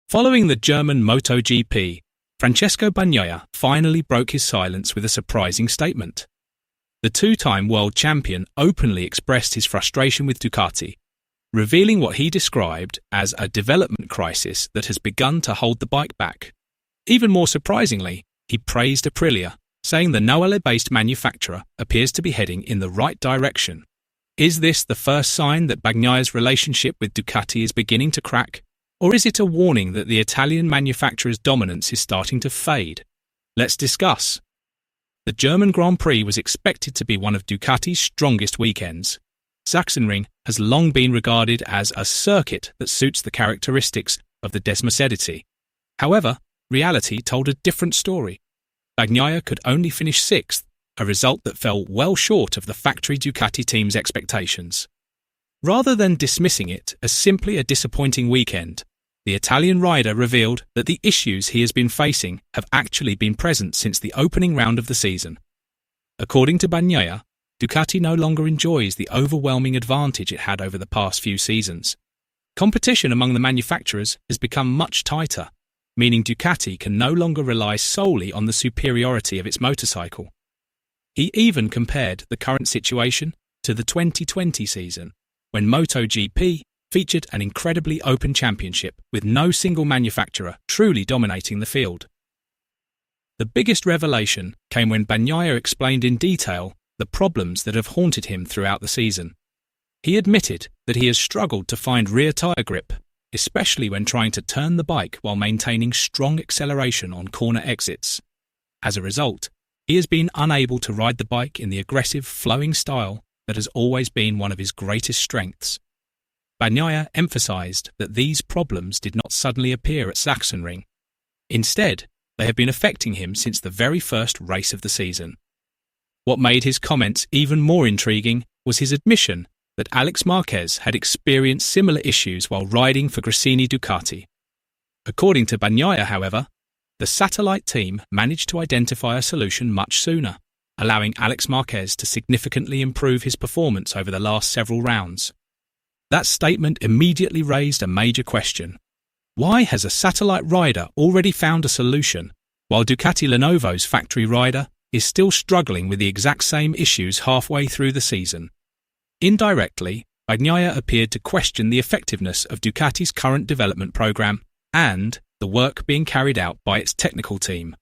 Following the German MotoGP, Francesco Bagnaia finally broke his silence with a surprising statement. The two-time world champion openly expressed his frustration with Ducati, revealing what he described as a development crisis that has begun to hold the bike back. Even more surprisingly, he praised Aprilia, saying the Noale-based manufacturer appears to be heading in the right direction. Is this the first sign that Bagnaia's relationship with Ducati is beginning to crack? Or is it a warning that the Italian manufacturer's dominance is starting to fade? Let's discuss. The German Grand Prix was expected to be one of Ducati's strongest weekends. Sachsenring has long been regarded as a circuit that suits the characteristics of the Desmosedici. However, reality told a different story. Bagnaia could only finish sixth, a result that fell well short of the factory Ducati team's expectations. Rather than dismissing it as simply a disappointing weekend, the Italian rider revealed that the issues he has been facing have actually been present since the opening round of the season. According to Bagnaia, Ducati no longer enjoys the overwhelming advantage it had over the past few seasons. Competition among the manufacturers has become much tighter, meaning Ducati can no longer rely solely on the superiority of its motorcycle. He even compared the current situation to the 2020 season, when MotoGP featured an incredibly open championship with no single manufacturer truly dominating the field. The biggest revelation came when Bagnaia explained in detail the problems that have haunted him throughout the season. He admitted that he has struggled to find rear tyre grip, especially when trying to turn the bike while maintaining strong acceleration on corner exits. As a result, he has been unable to ride the bike in the aggressive, flowing style that has always been one of his greatest strengths. Bagnaia emphasised that these problems did not suddenly appear at Sachsenring. Instead, they have been affecting him since the very first race of the season. What made his comments even more intriguing was his admission that Marc Marquez had experienced similar issues while riding for Gresini Ducati. According to Bagnaia, however, the satellite team managed to identify a solution much sooner, allowing Marc Marquez to significantly improve his performance over the last several rounds. That statement immediately raised a major question. Why has a satellite rider already found a solution, while Ducati Lenovo's factory rider is still struggling with the exact same issues halfway through the season? Indirectly, Bagnaia appeared to question the effectiveness of Ducati's current development program and the work being carried out by its technical team.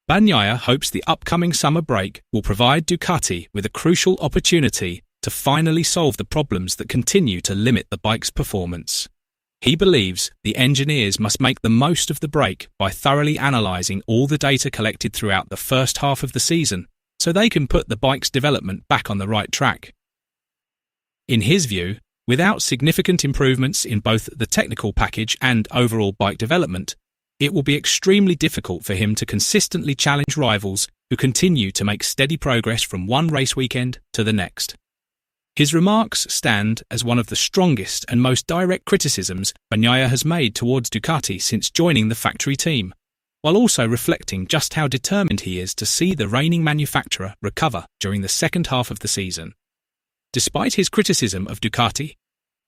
Bagnaia hopes the upcoming summer break will provide Ducati with a crucial opportunity to finally solve the problems that continue to limit the bike's performance. He believes the engineers must make the most of the break by thoroughly analysing all the data collected throughout the first half of the season so they can put the bike's development back on the right track. In his view, without significant improvements in both the technical package and overall bike development, it will be extremely difficult for him to consistently challenge rivals who continue to make steady progress from one race weekend to the next. His remarks stand as one of the strongest and most direct criticisms Bagnaia has made towards Ducati since joining the factory team, while also reflecting just how determined he is to see the reigning manufacturer recover during the second half of the season. Despite his criticism of Ducati,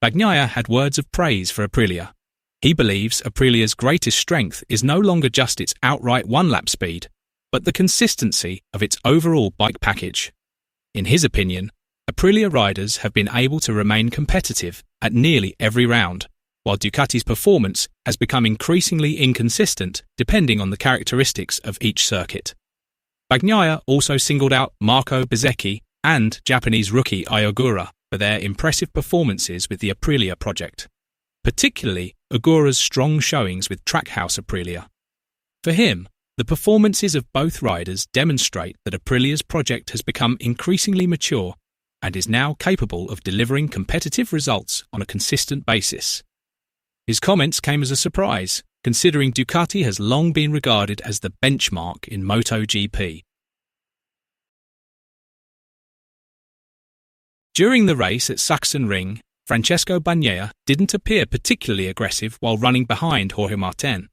Bagnaia had words of praise for Aprilia. He believes Aprilia's greatest strength is no longer just its outright one-lap speed, but the consistency of its overall bike package. In his opinion, Aprilia riders have been able to remain competitive at nearly every round, while Ducati's performance has become increasingly inconsistent depending on the characteristics of each circuit. Bagnaia also singled out Marco Bezzecchi and Japanese rookie Ogura for their impressive performances with the Aprilia project, particularly Ogura's strong showings with Trackhouse Aprilia. For him, the performances of both riders demonstrate that Aprilia's project has become increasingly mature and is now capable of delivering competitive results on a consistent basis. His comments came as a surprise, considering Ducati has long been regarded as the benchmark in MotoGP. During the race at Sachsenring, Francesco Bagnaia didn't appear particularly aggressive while running behind Jorge Martin.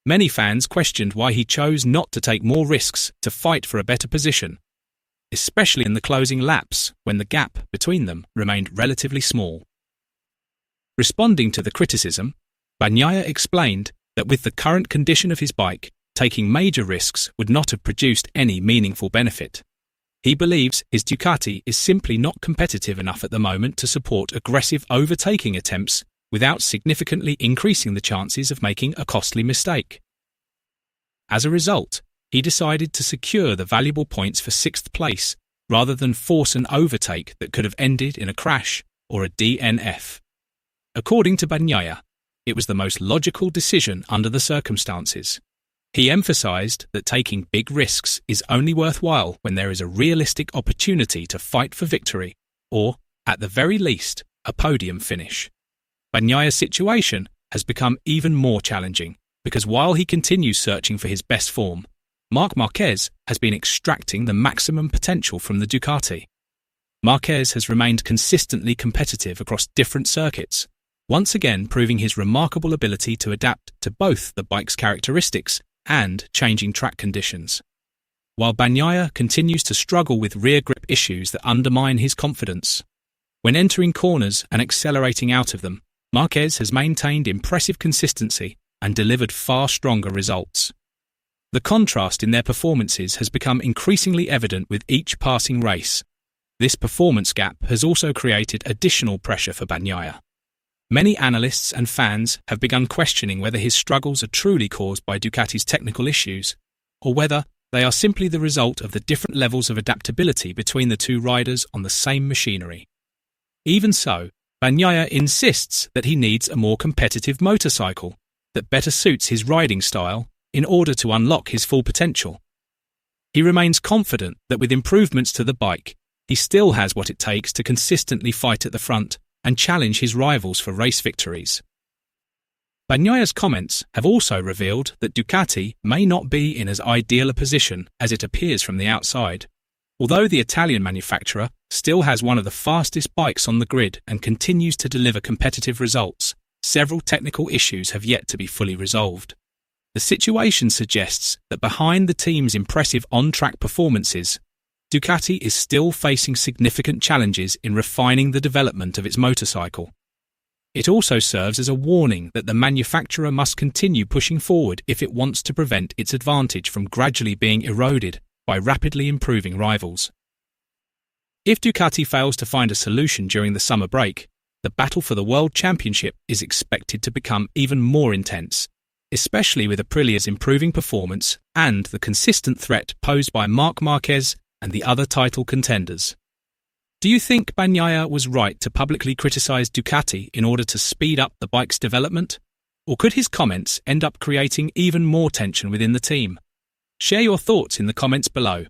Many fans questioned why he chose not to take more risks to fight for a better position, especially in the closing laps when the gap between them remained relatively small. Responding to the criticism, Bagnaia explained that with the current condition of his bike, taking major risks would not have produced any meaningful benefit. He believes his Ducati is simply not competitive enough at the moment to support aggressive overtaking attempts without significantly increasing the chances of making a costly mistake. As a result, he decided to secure the valuable points for 6th place rather than force an overtake that could have ended in a crash or a DNF. According to Bagnaia, it was the most logical decision under the circumstances. He emphasized that taking big risks is only worthwhile when there is a realistic opportunity to fight for victory or, at the very least, a podium finish. Bagnaia's situation has become even more challenging because while he continues searching for his best form, Marc Marquez has been extracting the maximum potential from the Ducati. Marquez has remained consistently competitive across different circuits, once again proving his remarkable ability to adapt to both the bike's characteristics and changing track conditions. While Bagnaia continues to struggle with rear grip issues that undermine his confidence, when entering corners and accelerating out of them, Marquez has maintained impressive consistency and delivered far stronger results. The contrast in their performances has become increasingly evident with each passing race. This performance gap has also created additional pressure for Bagnaia. Many analysts and fans have begun questioning whether his struggles are truly caused by Ducati's technical issues, or whether they are simply the result of the different levels of adaptability between the two riders on the same machinery. Even so, Bagnaia insists that he needs a more competitive motorcycle that better suits his riding style in order to unlock his full potential. He remains confident that with improvements to the bike, he still has what it takes to consistently fight at the front and challenge his rivals for race victories. Bagnaia's comments have also revealed that Ducati may not be in as ideal a position as it appears from the outside. Although the Italian manufacturer still has one of the fastest bikes on the grid and continues to deliver competitive results, several technical issues have yet to be fully resolved. The situation suggests that behind the team's impressive on-track performances, Ducati is still facing significant challenges in refining the development of its motorcycle. It also serves as a warning that the manufacturer must continue pushing forward if it wants to prevent its advantage from gradually being eroded by rapidly improving rivals. If Ducati fails to find a solution during the summer break, the battle for the World Championship is expected to become even more intense, especially with Aprilia's improving performance and the consistent threat posed by Marc Marquez and the other title contenders. Do you think Bagnaia was right to publicly criticise Ducati in order to speed up the bike's development? Or could his comments end up creating even more tension within the team? Share your thoughts in the comments below.